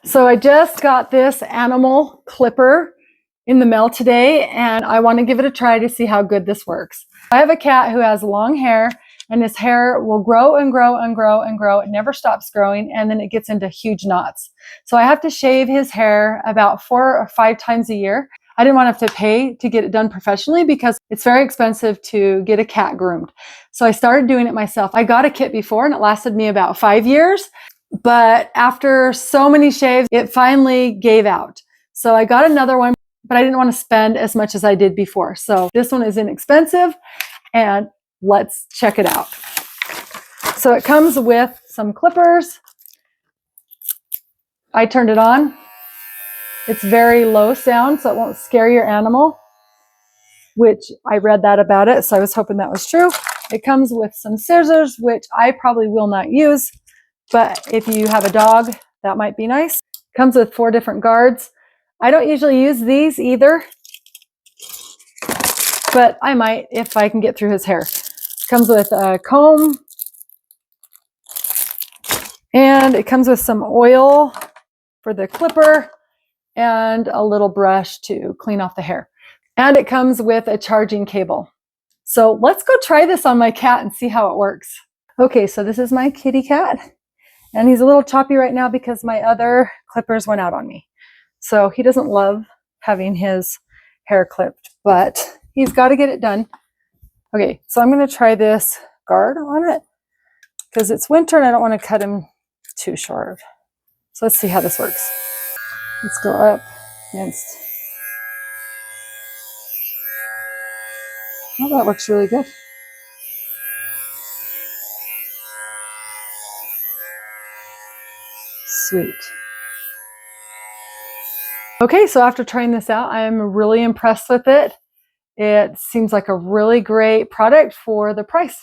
So I just got this animal clipper in the mail today, and I want to give it a try to see how good this works. I have a cat who has long hair, and his hair will grow and grow and grow and grow. It never stops growing, and then it gets into huge knots. So I have to shave his hair about 4 or 5 times a year. I didn't want to have to pay to get it done professionally because it's very expensive to get a cat groomed. So I started doing it myself. I got a kit before, and it lasted me about 5 years. But after so many shaves, it finally gave out. So I got another one, but I didn't want to spend as much as I did before. So this one is inexpensive, and let's check it out. So it comes with some clippers. I turned it on. It's very low sound, so it won't scare your animal, which I read that about it, so I was hoping that was true. It comes with some scissors, which I probably will not use, but if you have a dog, that might be nice. Comes with 4 different guards. I don't usually use these either, but I might if I can get through his hair. Comes with a comb, and it comes with some oil for the clipper and a little brush to clean off the hair. And it comes with a charging cable. So let's go try this on my cat and see how it works. Okay, so this is my kitty cat. And he's a little choppy right now because my other clippers went out on me. So he doesn't love having his hair clipped, but he's got to get it done. Okay, so I'm going to try this guard on it because it's winter and I don't want to cut him too short. So let's see how this works. Let's go up against. Oh, that looks really good. Sweet. Okay, so after trying this out, I am really impressed with it. It seems like a really great product for the price.